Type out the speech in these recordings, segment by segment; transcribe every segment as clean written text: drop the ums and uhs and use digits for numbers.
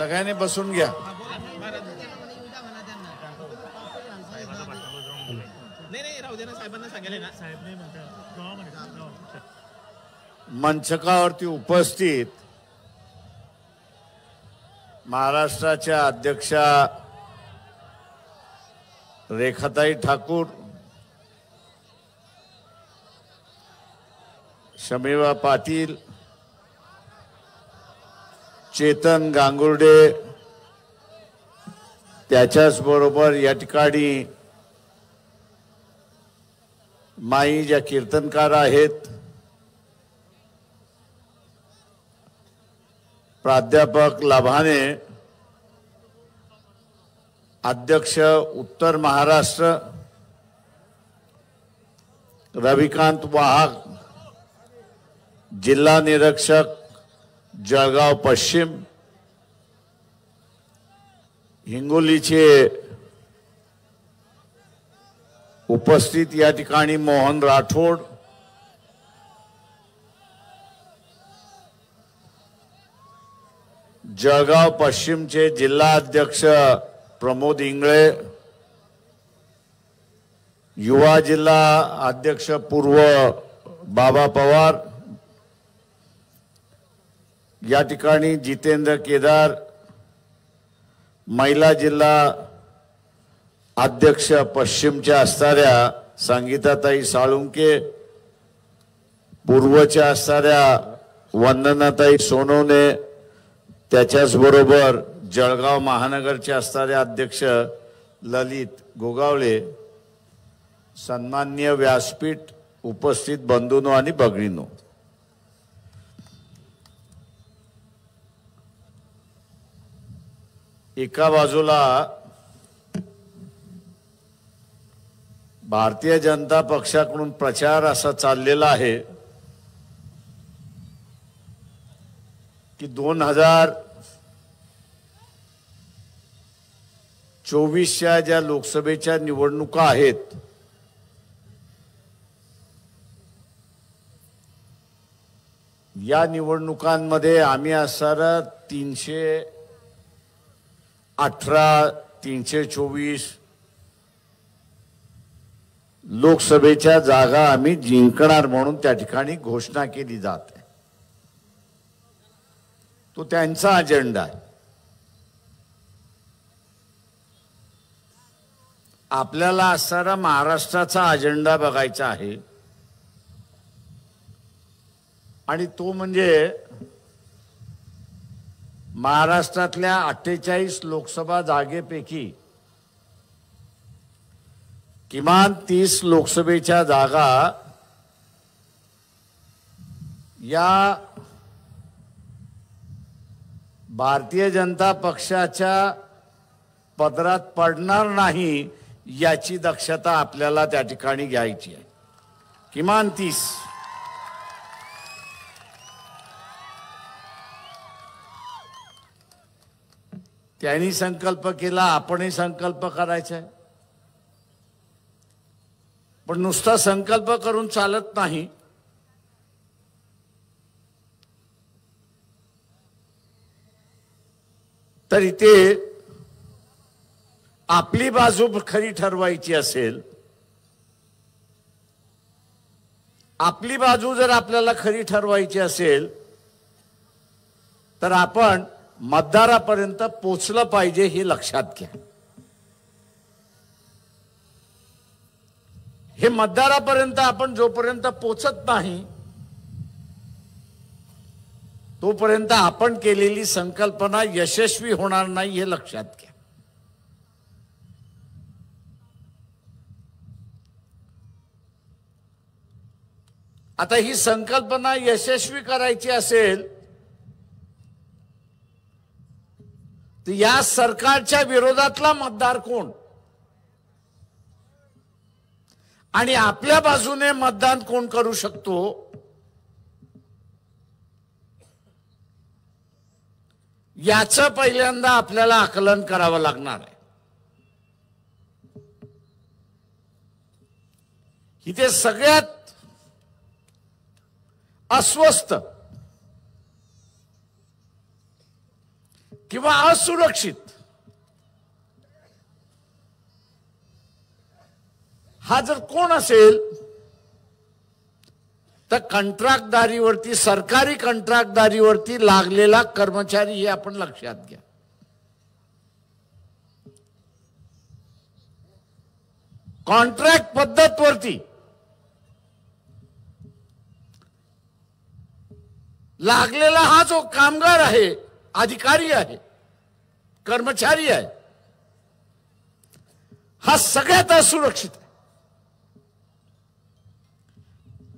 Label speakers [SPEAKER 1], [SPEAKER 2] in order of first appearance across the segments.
[SPEAKER 1] सगळ्यांनी बसून घ्या. मंचकावरती उपस्थित महाराष्ट्राच्या अध्यक्षा रेखाताई ठाकूर, शमीवा पाटील, चेतन गांगुर्डे, त्याच्याच बरोबर या ठिकाणी माई ज्या कीर्तनकार आहेत, प्राध्यापक लाभाने, अध्यक्ष उत्तर महाराष्ट्र रविकांत वाहक, जिल्हा निरीक्षक जळगाव पश्चिम, हिंगोलीचे उपस्थित या ठिकाणी मोहन राठोड, जळगाव पश्चिमचे जिल्हा अध्यक्ष प्रमोद इंगळे, युवा जिल्हा अध्यक्ष पूर्व बाबा पवार, या ठिकाणी जितेंद्र केदार, महिला जिल्हा अध्यक्ष पश्चिमच्या असणाऱ्या संगीताताई साळुंके, पूर्वच्या असणाऱ्या वंदनाताई सोनवणे, त्याच्याच बरोबर जळगाव महानगरचे असणारे अध्यक्ष ललित गोगावले, सन्माननीय व्यासपीठ उपस्थित बंधूंनो आणि भगिनींनो, एका बाजूला भारतीय जनता पक्षाकडून प्रचार असा चाललेला आहे की 2024च्या ज्या लोकसभेच्या निवडणुका आहेत या निवडणुकांमध्ये आम्ही असणारा 318, 324 लोकसभेच्या जागा आम्ही जिंकणार म्हणून त्या ठिकाणी घोषणा केली जाते. तो त्यांचा अजेंडा आहे. आपल्याला असणारा महाराष्ट्राचा अजेंडा बघायचा आहे आणि तो म्हणजे महाराष्ट्रातल्या 48 लोकसभा जागेपैकी किमान 30 लोकसभेच्या जागा या भारतीय जनता पक्षाच्या पदरात पडणार नाही याची दक्षता आपल्याला त्या ठिकाणी घ्यायची आहे. किमान 30. त्यांनी संकल्प केला, आपणही संकल्प करायचा आहे. पण नुसता संकल्प करून चालत नाही. तर इथे आपली बाजू खरी ठरवायची असेल, आपली बाजू जर आपल्याला खरी ठरवायची असेल तर आपण मतदारापर्यंत पोचलं पाहिजे हे लक्षात घ्या. हे मतदारापर्यंत आपण जोपर्यंत पोचत नाही तोपर्यंत आपण केलेली संकल्पना यशस्वी होणार नाही हे लक्षात घ्या. आता ही संकल्पना यशस्वी करायची असेल तर या सरकारच्या विरोधातला मतदार कोण आणि आपल्या बाजूने मतदान कोण करू शकतो याचं पहिल्यांदा आपल्याला आकलन करावं लागणार आहे. इथे सगळ्यात अस्वस्थ किंवा असुरक्षित, हा जर कोण असेल तर कंत्राटदारीवरती, सरकारी कंत्राटदारीवरती लागलेला कर्मचारी हे आपण लक्षात घ्या. कॉन्ट्रॅक्ट पद्धतवरती लागलेला हा जो कामगार आहे, अधिकारी आहे, कर्मचारी आहे, हा सगळ्यात असुरक्षित आहे.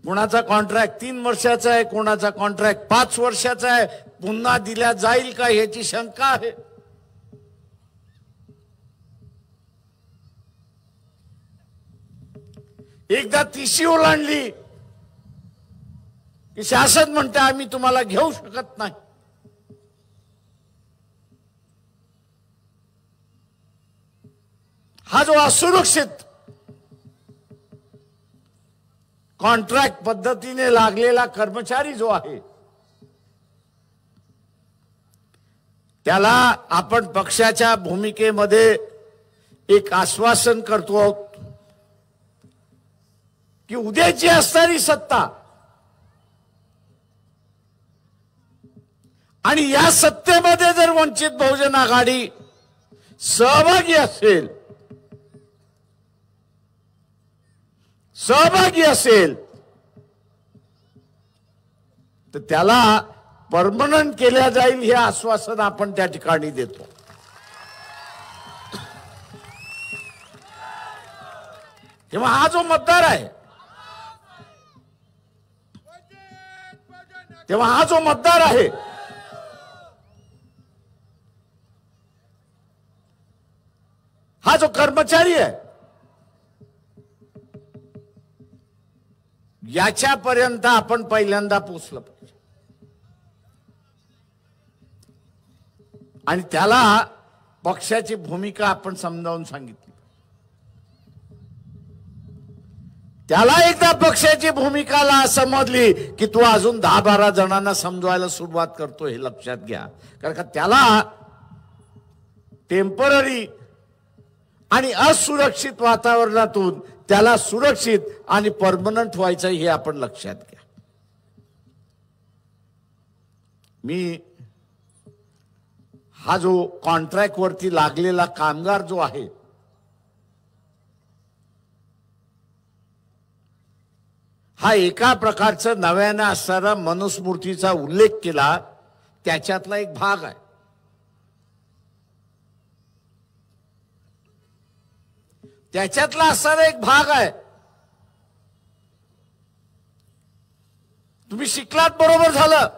[SPEAKER 1] कोणाचा कॉन्ट्रॅक्ट 3 वर्षाचा आहे, कोणाचा कॉन्ट्रॅक्ट 5 वर्षाचा आहे, पुन्हा दिल्या जाईल का याची शंका आहे. एकदा तिशी ओलांडली की शासन म्हणते आम्ही तुम्हाला घेऊ शकत नाही. हा जो असुरक्षित कॉन्ट्रॅक्ट पद्धतीने लागलेला कर्मचारी जो आहे, त्याला आपण पक्षाच्या भूमिकेमध्ये एक आश्वासन करतो आहोत की उद्याची असणारी सत्ता आणि या सत्तेमध्ये जर वंचित बहुजन आघाडी सहभागी असेल तर त्याला परमनंट केल्या जाईल हे आश्वासन आपण त्या ठिकाणी देतो. तेव्हा हा जो मतदार आहे, हा जो कर्मचारी आहे, याच्यापर्यंत आपण पहिल्यांदा पोहोचलं पाहिजे आणि त्याला पक्षाची भूमिका आपण समजावून सांगितली. त्याला एकदा पक्षाची भूमिकाला समजली की तू अजून 10-12 जणांना समजवायला सुरुवात करतो हे लक्षात घ्या. कारण का त्याला टेम्पररी आणि असुरक्षित वातावरणातून त्याला सुरक्षित आणि परमनंट व्हायचं हे आपण लक्षात घ्या. मी हा जो कॉन्ट्रॅक्ट वरती लागलेला कामगार जो आहे, हा एका प्रकारचं नव्याने असणारा मनुस्मृतीचा उल्लेख केला, त्याच्यातला एक भाग आहे. त्याच्यातला असणारा एक भाग आहे. तुम्ही शिकलात बरोबर झालं.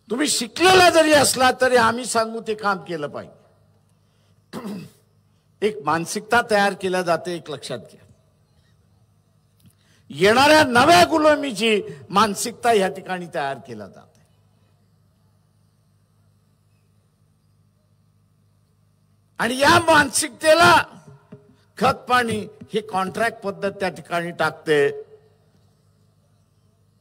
[SPEAKER 1] तुम्ही शिकलेला जरी असला तरी आम्ही सांगू ते काम केलं पाहिजे. एक मानसिकता तयार केल्या जाते, एक लक्षात घ्या. येणाऱ्या नव्या गुलामीची मानसिकता या ठिकाणी तयार केल्या जाते. आणि या मानसिकतेला खत पाणी ही कॉन्ट्रॅक्ट पद्धत त्या ठिकाणी टाकते.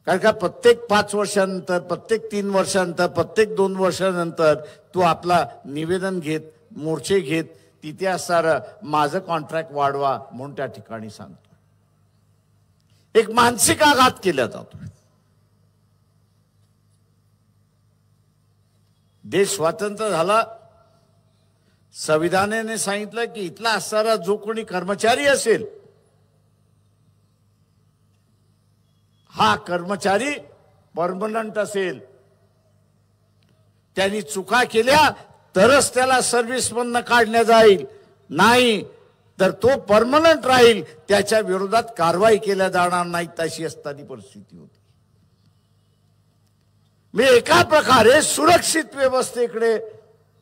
[SPEAKER 1] कारण का प्रत्येक 5 वर्षानंतर, प्रत्येक 3 वर्षानंतर, प्रत्येक 2 वर्षानंतर तू आपला निवेदन घेत, मोर्चे घेत, तिथे असणारं माझं कॉन्ट्रॅक्ट वाढवा म्हणून त्या ठिकाणी सांगतो. एक मानसिक आघात केला जातो. देश स्वतंत्र झाला, संविधानाने सांगितलं की इथला असणारा जो कोणी कर्मचारी असेल, हा कर्मचारी परमनंट असेल. त्यांनी चुका केल्या तरच त्याला सर्व्हिसमधनं काढण्यात जाईल, नाही तर तो परमनंट राहील, त्याच्या विरोधात कारवाई केल्या जाणार नाही, तशी असताना परिस्थिती होती. मी एका प्रकारे सुरक्षित व्यवस्थेकडे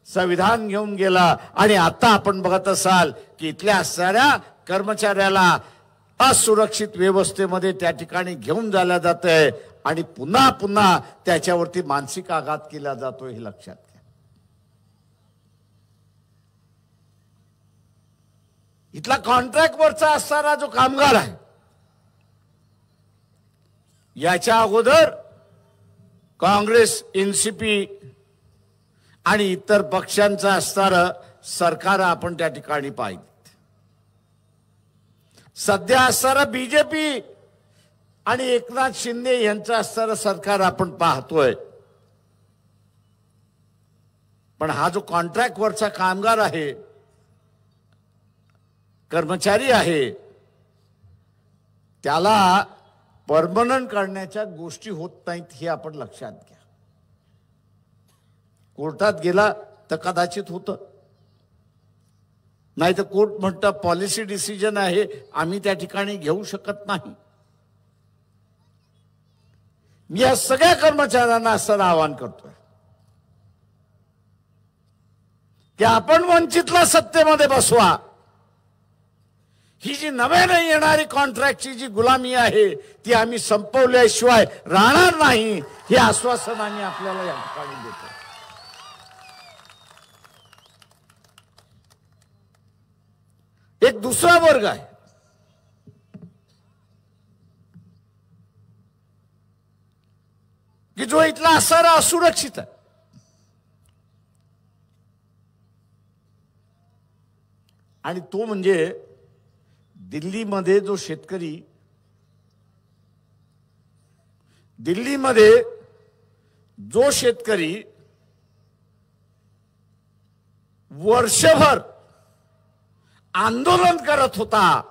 [SPEAKER 1] संविधान घेऊन गेला. आणि आता आपण बघत असाल की इथल्या असणाऱ्या कर्मचाऱ्याला असुरक्षित व्यवस्थेमध्ये त्या ठिकाणी घेऊन जायला जातंय आणि पुन्हा पुन्हा त्याच्यावरती मानसिक आघात केला जातो, हे लक्षात घ्या. इथला कॉन्ट्रॅक्ट वरचा असणारा जो कामगार आहे, याच्या अगोदर काँग्रेस, एनसीपी आणि इतर पक्षांचं असणारं सरकार आपण त्या ठिकाणी पाहिजे. सध्या असणारं बीजेपी आणि एकनाथ शिंदे यांचं असणारं सरकार आपण पाहतोय. पण हा जो कॉन्ट्रॅक्टवरचा कामगार आहे, कर्मचारी आहे, त्याला परमनंट करण्याच्या गोष्टी होत नाहीत हे आपण लक्षात घ्या. कोर्टात गेला तर कदाचित होतं, नाही तर कोर्ट म्हणतं पॉलिसी डिसिजन आहे, आम्ही त्या ठिकाणी घेऊ शकत नाही. मी या सगळ्या कर्मचाऱ्यांना असं आवाहन करतोय की आपण वंचितला सत्तेमध्ये बसवा. ही जी नव्याने येणारी कॉन्ट्रॅक्टची जी गुलामी आहे ती आम्ही संपवल्याशिवाय राहणार नाही, हे आश्वासन आम्ही आपल्याला या ठिकाणी देतो. एक दुसरा वर्ग आहे की जो इथला असणारा असुरक्षित आहे. आणि तो म्हणजे दिल्लीमध्ये जो शेतकरी, दिल्लीमध्ये जो शेतकरी वर्षभर आंदोलन करत होता,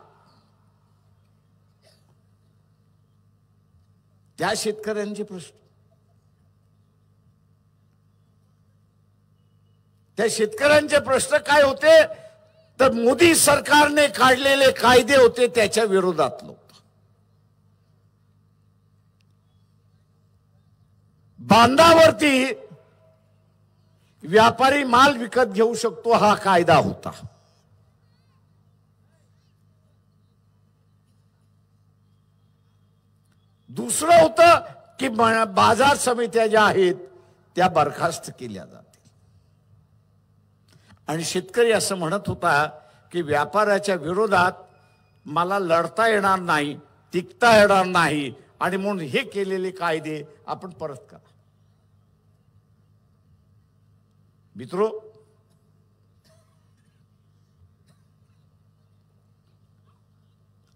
[SPEAKER 1] त्या शेतकऱ्यांचे प्रश्न, त्या शेतकऱ्यांचे प्रश्न काय होते तर मोदी सरकारने काढलेले कायदे होते त्याच्या विरोधात लोक. बांधावरती व्यापारी माल विकत घेऊ शकतो हा कायदा होता. दुसरं होतं की बाजार समित्या ज्या आहेत त्या बरखास्त केल्या जातील. आणि शेतकरी असं म्हणत होता की व्यापाराच्या विरोधात मला लढता येणार नाही, टिकता येणार नाही, आणि म्हणून हे केलेले कायदे आपण परत करा. मित्रो,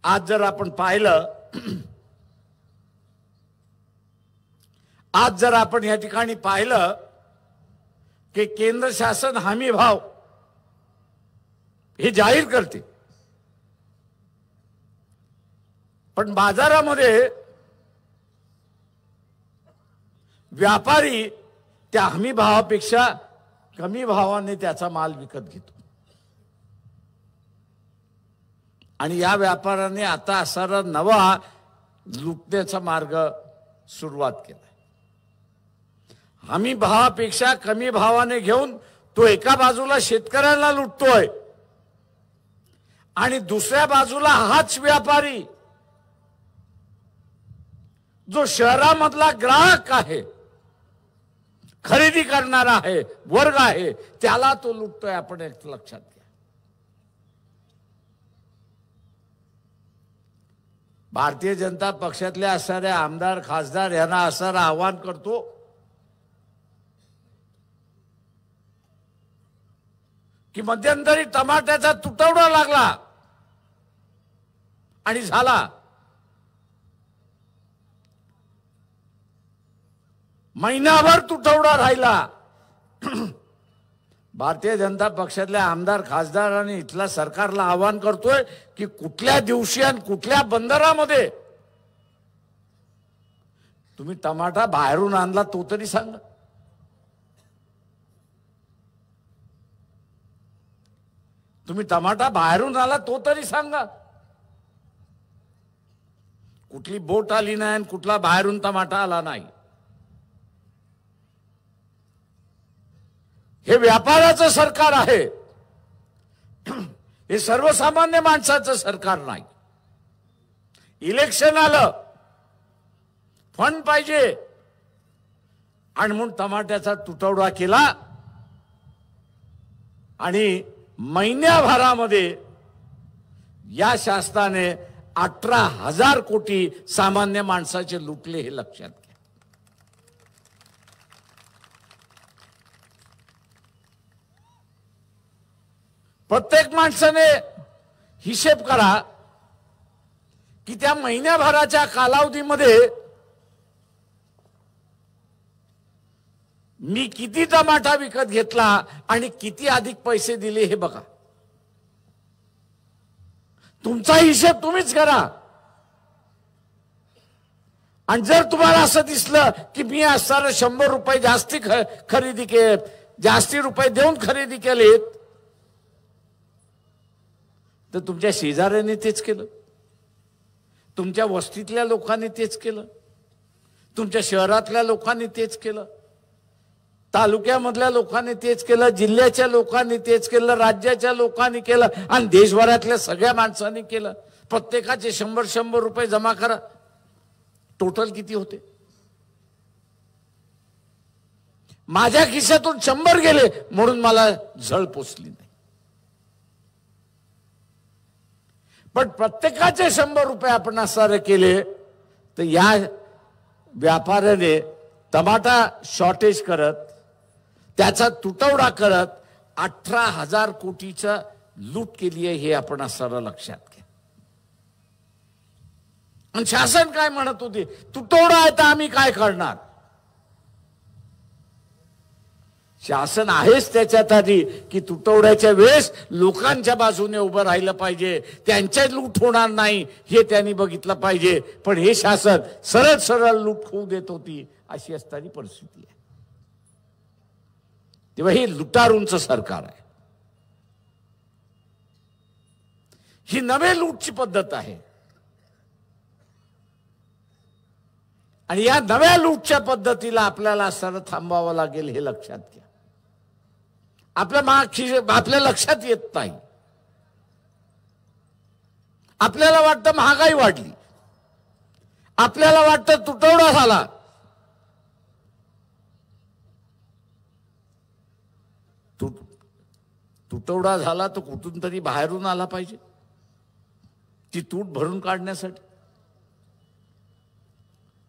[SPEAKER 1] आज जर आपण पाहिलं, आज जर आपण या ठिकाणी पाहिलं की केंद्र शासन हमी भाव हे जाहीर करते, पण बाजारामध्ये व्यापारी त्या हमी भावापेक्षा कमी भावाने त्याचा माल विकत घेतो. आणि या व्यापाऱ्याने आता असणारा नवा लुटण्याचा मार्ग सुरुवात केला. हमी भावापेक्षा कमी भावाने घेऊन तो एका बाजूला शेतकऱ्यांना लुटतोय आणि दुसऱ्या बाजूला हाच व्यापारी जो शहरामधला ग्राहक आहे, खरेदी करणारा आहे, वर्ग आहे, त्याला तो लुटतोय. आपण एक लक्षात घ्या. भारतीय जनता पक्षातले असणारे आमदार, खासदार यांना असणारं आवाहन करतो की मध्यंतरी टमाट्याचा तुटवडा लागला आणि झाला, महिनाभर तुटवडा राहिला. भारतीय जनता पक्षातल्या आमदार, खासदारांनी इथल्या सरकारला आवाहन करतोय की कुठल्या दिवशी आणि कुठल्या बंदरामध्ये तुम्ही टमाटा बाहेरून आणला तो तरी सांगा. तुम्ही टमाटा बाहेरून आला तो तरी सांगा. कुठली बोट आली नाही आणि कुठला बाहेरून टमाटा आला नाही. हे व्यापाराचं सरकार आहे, हे सर्वसामान्य माणसाचं सरकार नाही. इलेक्शन आलं, फंड पाहिजे आणि म्हणून टमाट्याचा तुटवडा केला आणि महिन्याभरामध्ये या शासनाने 18,000 कोटी सामान्य माणसाचे लुटले, हे लक्षात घ्या. प्रत्येक माणसाने हिशेब करा की त्या महिन्याभराच्या कालावधीमध्ये मी किती टमाटा विकत घेतला आणि किती अधिक पैसे दिले हे बघा. तुमचा हिशेब तुम्हीच करा. आणि जर तुम्हाला असं दिसलं की मी असताना 100 रुपये जास्ती खरेदी केले, जास्ती रुपये देऊन खरेदी केलेत, तर तुमच्या शेजाऱ्याने तेच केलं, तुमच्या वस्तीतल्या लोकांनी तेच केलं, तुमच्या शहरातल्या लोकांनी तेच केलं, तालुक्यामधल्या लोकांनी तेच केलं, जिल्ह्याच्या लोकांनी तेच केलं, राज्याच्या लोकांनी केलं आणि देशभरातल्या सगळ्या माणसांनी केलं. प्रत्येकाचे 100 रुपये जमा करा. टोटल किती होते? माझ्या खिशातून 100 गेले म्हणून मला झळ पोचली नाही, पण प्रत्येकाचे 100 रुपये आपण असं केले तर या व्यापाऱ्याने टमाटा शॉर्टेज करत, त्याचा तुटवडा करत 18,000 कोटीचा लूट केली आहे, हे आपण असं लक्षात घ्या. आणि शासन काय म्हणत होते? तुटवडा आहे तर आम्ही काय करणार? शासन आहेच त्याच्यात आधी की तुटवड्याच्या वेळेस लोकांच्या बाजूने उभं राहिलं पाहिजे, त्यांच्या लूट होणार नाही हे त्यांनी बघितलं पाहिजे. पण हे शासन सरळ सरळ लूट होऊ देत होती, अशी असणारी परिस्थिती आहे. तेव्हा हे लुटारूंचं सरकार आहे. ही नवे लूटची पद्धत आहे आणि या नव्या लूटच्या पद्धतीला आपल्याला असताना थांबावं लागेल, हे लक्षात घ्या. आपल्या लक्षात येत नाही. आपल्याला वाटतं महागाई वाढली, आपल्याला वाटतं तुटवडा झाला. तुटवडा झाला तर कुठून तरी बाहेरून आला पाहिजे ती तूट भरून काढण्यासाठी.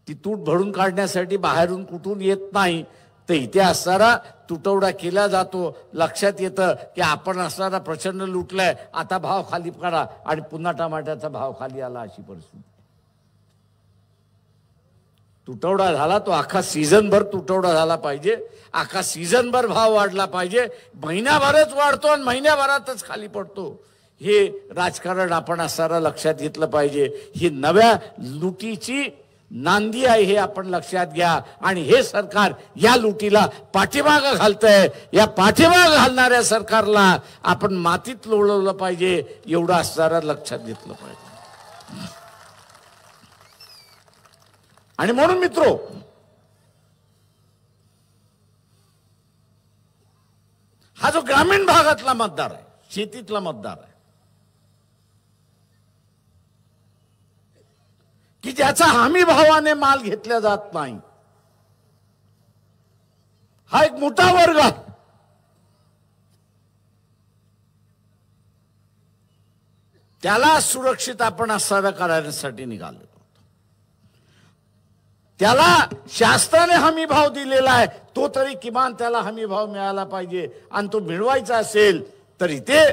[SPEAKER 1] ती तूट भरून काढण्यासाठी बाहेरून कुठून येत नाही, तर इथे असणारा तुटवडा केला जातो. लक्षात येतं की आपण असणारा प्रचंड लुटलाय, आता भाव खाली करा, आणि पुन्हा टमाट्याचा भाव खाली आला, अशी परिस्थिती. तुटवडा झाला तो अख्खा सीझनभर तुटवडा झाला पाहिजे, अख्खा सीझनभर भाव वाढला पाहिजे. महिन्याभरच वाढतो आणि महिन्याभरातच खाली पडतो, हे राजकारण आपण असणारा लक्षात घेतलं पाहिजे. ही नव्या लुटीची नांदी आहे, हे आपण लक्षात घ्या. आणि हे सरकार या लुटीला पाठीमागं घालतंय. या पाठीमागं घालणाऱ्या सरकारला आपण मातीत लोळवलं पाहिजे, एवढं असणारा लक्षात घेतलं पाहिजे. आणि म्हणून मित्रो, हा जो ग्रामीण भागातला मतदार आहे, शेतीतला मतदार आहे, की ज्याचा हमी भावाने माल घेतला जात नाही, हा एक मोठा वर्ग आहे. त्याला सुरक्षित आपण असं करण्यासाठी निघालो. त्याला शासनाने हमी भाव दिलेला आहे, तो तरी किमान त्याला हमी भाव मिळाला पाहिजे. आणि तो मिळवायचा असेल तर इथे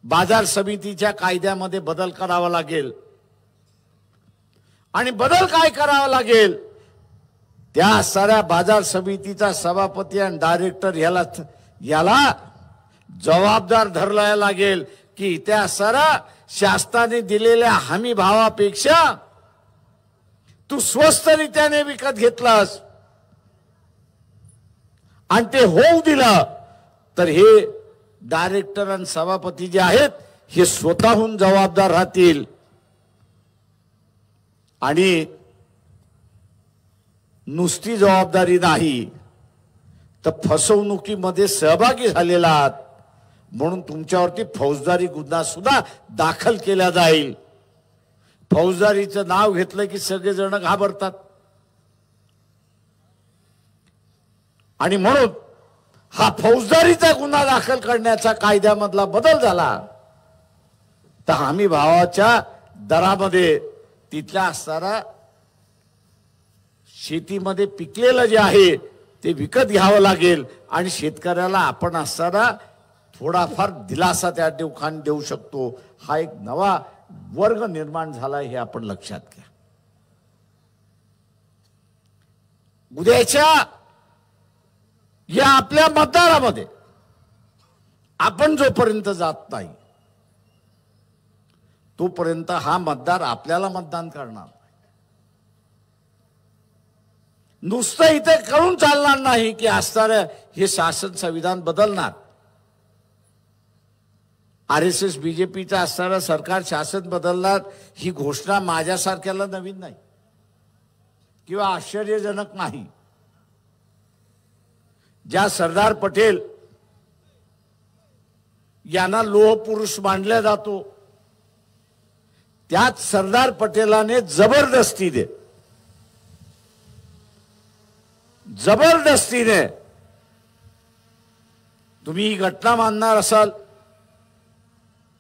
[SPEAKER 1] बाजार समितीच्या कायद्यामध्ये बदल करावा लागेल. आणि बदल काय करावा लागेल? त्या साऱ्या बाजार समितीचा सभापती आणि डायरेक्टर याला जबाबदार धरला लागेल की त्या साऱ्या शासनाने दिलेल्या हमी भावापेक्षा तू स्वस्त रीत्याने विकत घेतलास आणि ते होऊ दिलं, तर हे डायरेक्टर आणि सभापती जे आहेत हे स्वतःहून जबाबदार राहतील. आणि नुसती जबाबदारी नाही तर फसवणुकीमध्ये सहभागी झालेला आहात म्हणून तुमच्यावरती फौजदारी गुन्हा सुद्धा दाखल केला जाईल. फौजदारीचं नाव घेतलं की सगळेजण घाबरतात. आणि म्हणून हा फौजदारीचा गुन्हा दाखल करण्याचा कायद्यामधला बदल झाला तर हमी भावाच्या दरामध्ये तिथल्या असणारा शेतीमध्ये पिकलेलं जे आहे ते विकत घ्यावं लागेल. आणि शेतकऱ्याला आपण असणारा थोडाफार दिलासा त्या ठिकाणी देऊ शकतो, हा एक नवा वर्ग निर्माण झाला हे आपण लक्षात घ्या. उद्याच्या या आपल्या मतदारामध्ये आपण जोपर्यंत जात नाही तोपर्यंत हा मतदार आपल्याला मतदान करणार. नुसतं इथे कळून चालणार नाही की असणारं हे शासन संविधान बदलणार. RSS BJPचं असणारं सरकार शासन बदलणार ही घोषणा माझ्यासारख्याला नवीन नाही किंवा आश्चर्यजनक नाही. ज्या सरदार पटेल यांना लोहपुरुष मानला जातो त्याच सरदार पटेलाने जबरदस्तीने तुम्ही ही घटना मानणार असाल,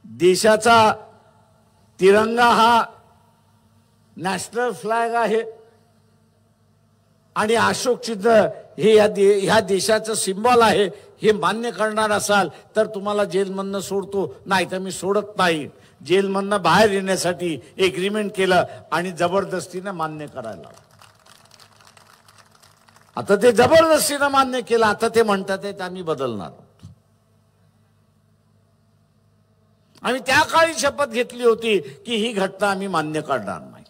[SPEAKER 1] देशाचा तिरंगा हा नॅशनल फ्लॅग आहे आणि अशोक चिन्ह हे ह्या देशाचं सिंबॉल आहे हे मान्य करणार असाल तर तुम्हाला जेलमधनं सोडतो, नाही तर मी सोडत नाही. जेलमधनं बाहेर येण्यासाठी एग्रीमेंट केलं आणि जबरदस्तीने मान्य करायला. आता ते जबरदस्तीने मान्य केलं, आता ते म्हणतात आहेत आम्ही बदलणार. आम्ही त्या काळी शपथ घेतली होती की ही घटना आम्ही मान्य करणार नाही.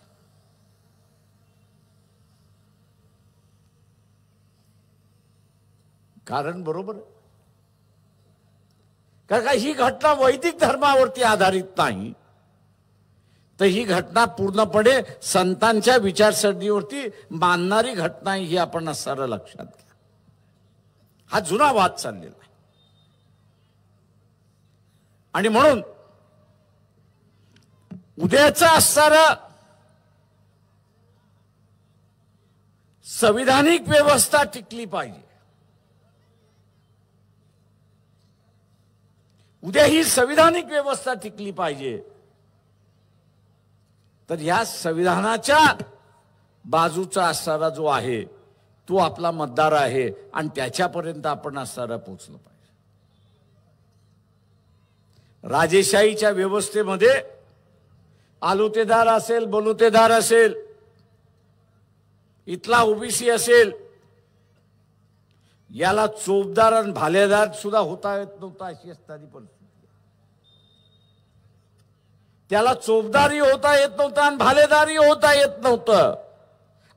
[SPEAKER 1] कारण बरोबर आहे, कारण का ही घटना वैदिक धर्मावरती आधारित नाही, तर ही घटना पूर्णपणे संतांच्या विचारसरणीवरती मानणारी घटना ही आपण असणारं लक्षात घ्या. हा जुना वाद चाललेला आहे आणि म्हणून उद्याचा असणारं संविधानिक व्यवस्था टिकली पाहिजे. उद्या ही संविधानिक व्यवस्था टिकली पाहिजे तर ह्या संविधानाच्या बाजूचा असणारा जो आहे तो आपला मतदार आहे आणि त्याच्यापर्यंत आपण असणारा पोचलं पाहिजे. राजेशाहीच्या व्यवस्थेमध्ये आलुतेदार असेल, बलुतेदार असेल, इथला ओबीसी असेल, याला चोपदार आणि भालेदार सुद्धा होता येत नव्हता अशी असणारी परिस्थिती. त्याला चोपदारी होता येत नव्हता आणि भालेदारी होता येत नव्हतं.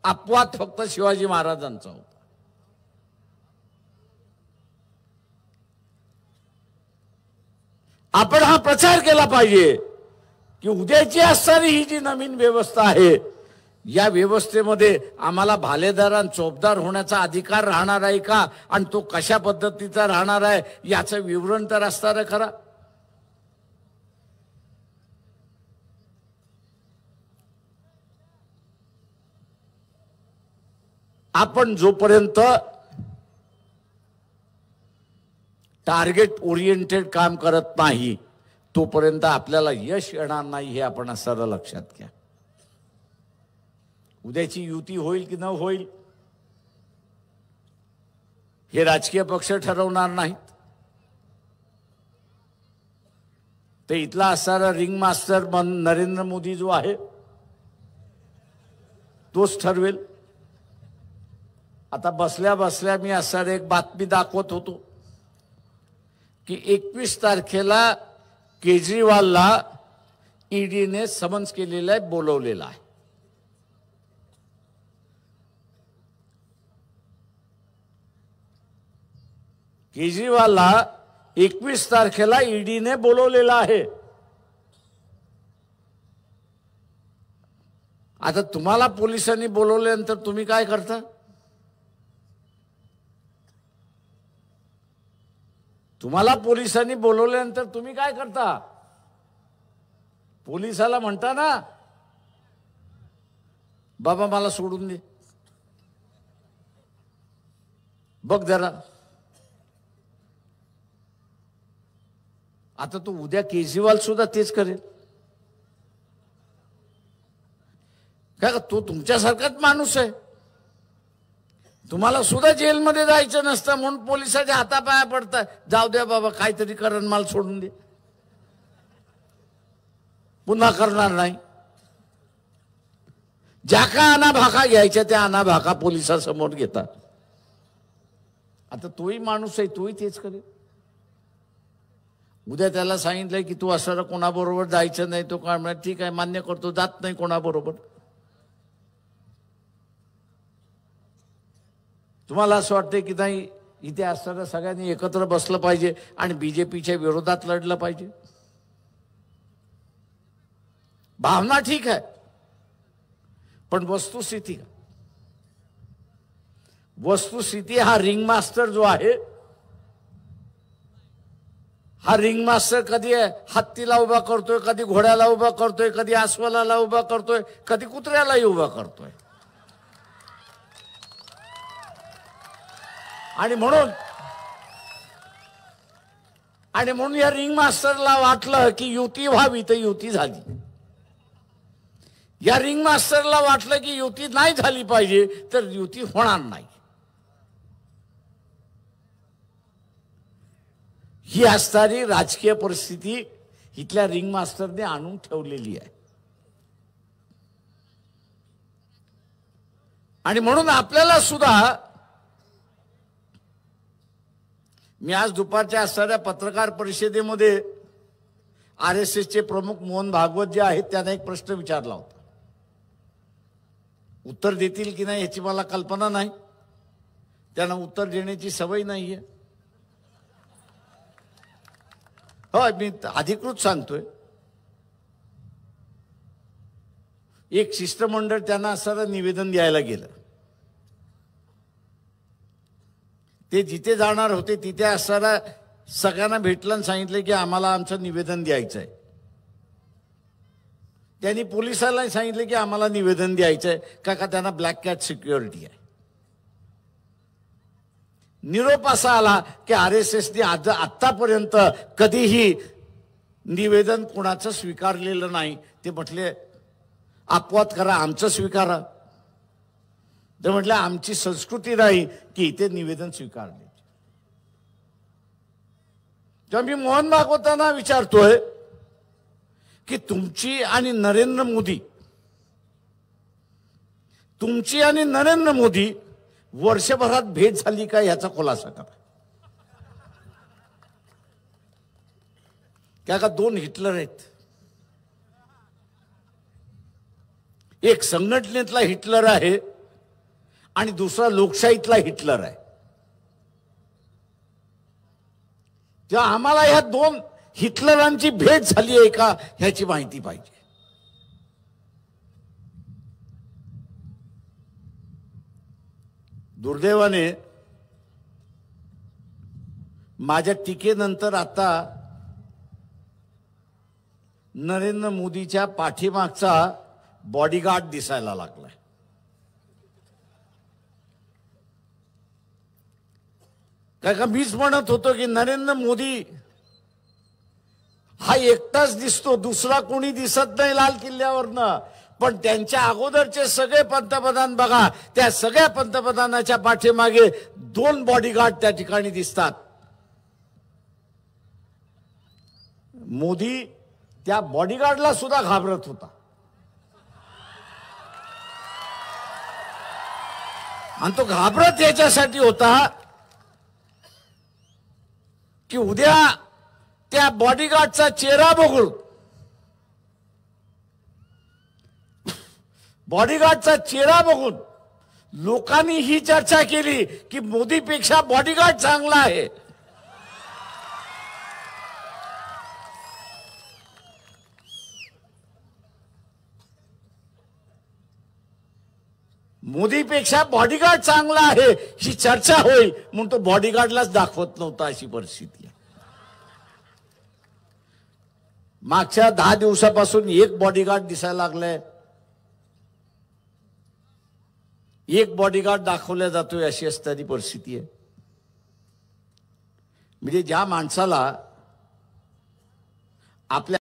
[SPEAKER 1] अपवाद फक्त शिवाजी महाराजांचा होता. आपण हा प्रचार केला पाहिजे की उद्याची असणारी ही जी नवीन व्यवस्था आहे या व्यवस्थेमध्ये आम्हाला भालेदार आणि चोपदार होण्याचा अधिकार राहणार आहे का आणि तो कशा पद्धतीचा राहणार आहे याचं विवरण तर असणार खरा. आपण जोपर्यंत टार्गेट ओरिएंटेड काम करत नाही तोपर्यंत आपल्याला यश येणार नाही हे आपण असं लक्षात घ्या. उद्याची युती होईल की न होईल हे राजकीय पक्ष ठरवणार नाहीत, ते इथला असणारा रिंग मास्टर नरेंद्र मोदी जो आहे तोच ठरवेल. आता बसल्या बसल्या मी असणार एक बातमी दाखवत होतो की 21 तारखेला केजरीवालला ईडीने समन्स केलेला आहे, बोलवलेला आहे. केजरीवालला 21 तारखेला ईडीने बोलवलेला आहे. आता तुम्हाला पोलिसांनी बोलवल्यानंतर तुम्ही काय करता? तुम्हाला पोलिसांनी बोलवल्यानंतर तुम्ही काय करता? पोलिसाला म्हणता ना बाबा मला सोडून दे, बघ जरा. आता तो उद्या केजरीवाल सुद्धा तेच करेल का? तो तुमच्यासारखाच माणूस आहे. तुम्हाला सुद्धा जेलमध्ये जायचं नसतं म्हणून पोलिसाच्या हातापाया पडतात, जाऊ द्या बाबा काहीतरी करण, माल सोडून दे, पुन्हा करणार नाही. ज्या का अनाभाका घ्यायच्या त्या अनाभाका पोलिसासमोर घेतात. आता तोही माणूस आहे, तोही तेच करेल. उद्या त्याला सांगितलंय की तू असं कोणाबरोबर जायचं नाही, तो काय म्हणा ठीक आहे मान्य करतो, जात नाही कोणाबरोबर. तुम्हाला असं वाटतंय की नाही इथे असताना सगळ्यांनी एकत्र बसलं पाहिजे आणि बीजेपीच्या विरोधात लढलं पाहिजे? भावना ठीक आहे, पण वस्तुस्थिती का? वस्तुस्थिती हा रिंग मास्टर जो आहे, हा रिंग मास्टर कधी हत्तीला उभा करतोय, कधी घोड्याला उभा करतोय, कधी अस्वलाला उभा करतोय, कधी कुत्र्यालाही उभा करतोय. आणि म्हणून या रिंग मास्टरला वाटलं की युती व्हावी तर युती झाली. या रिंग मास्टरला वाटलं की युती नाही झाली पाहिजे तर युती होणार नाही. ही असणारी राजकीय परिस्थिती इथल्या रिंग मास्टरने आणून ठेवलेली आहे. आणि म्हणून आपल्याला सुद्धा, मी आज दुपारच्या असणाऱ्या पत्रकार परिषदेमध्ये RSSचे प्रमुख मोहन भागवत जे आहेत त्यांना एक प्रश्न विचारला होता. उत्तर देतील की नाही याची मला कल्पना नाही, त्यांना उत्तर देण्याची सवय नाहीये. हो, मी अधिकृत सांगतोय, एक शिष्टमंडळ त्यांना असणारं निवेदन द्यायला गेलं. ते जिथे जाणार होते तिथे असणारा सगळ्यांना भेटलं आणि सांगितलं की आम्हाला आमचं निवेदन द्यायचं आहे. त्यांनी पोलिसांना सांगितलं की आम्हाला निवेदन द्यायचं आहे, का त्यांना ब्लॅक कॅट सिक्युरिटी आहे. निरोप असा आला की RSSने आतापर्यंत कधीही निवेदन कुणाचं स्वीकारलेलं नाही. ते म्हटले अपवाद करा, आमचं स्वीकारा. ते म्हटलं आमची संस्कृती नाही की इथे निवेदन स्वीकारले. तेव्हा मी मोहन भागवतांना विचारतोय की तुमची आणि नरेंद्र मोदी वर्षभरात भेट झाली का याचा खुलासा करा. का दोन हिटलर आहेत, एक संघटनेतला हिटलर आहे आणि दुसरा लोकशाहीतला हिटलर आहे. तेव्हा आम्हाला ह्या दोन हिटलरांची भेट झाली आहे का ह्याची माहिती पाहिजे. दुर्दैवाने माझ्या टीकेनंतर आता नरेंद्र मोदीच्या पाठीमागचा बॉडीगार्ड दिसायला लागलाय. काय का मीच म्हणत होतो की नरेंद्र मोदी हा एकटाच दिसतो, दुसरा कोणी दिसत नाही लाल किल्ल्यावरनं. पण त्यांच्या अगोदरचे सगळे पंतप्रधान बघा, त्या सगळ्या पंतप्रधानाच्या पाठीमागे दोन बॉडीगार्ड त्या ठिकाणी दिसतात. मोदी त्या बॉडीगार्डला सुद्धा घाबरत होता. आणि तो घाबरत याच्यासाठी होता की उद्या त्या बॉडीगार्डचा चेहरा बघून, लोकांनी ही चर्चा केली की मोदीपेक्षा बॉडीगार्ड चांगला आहे. मोदीपेक्षा बॉडीगार्ड चांगला आहे ही चर्चा होईल म्हणून तो बॉडीगार्डलाच दाखवत नव्हता, अशी परिस्थिती आहे. मागच्या 10 दिवसापासून एक बॉडीगार्ड दिसायला लागलाय, एक बॉडीगार्ड दाखवला जातोय, अशी असणारी परिस्थिती आहे. म्हणजे ज्या माणसाला आपल्या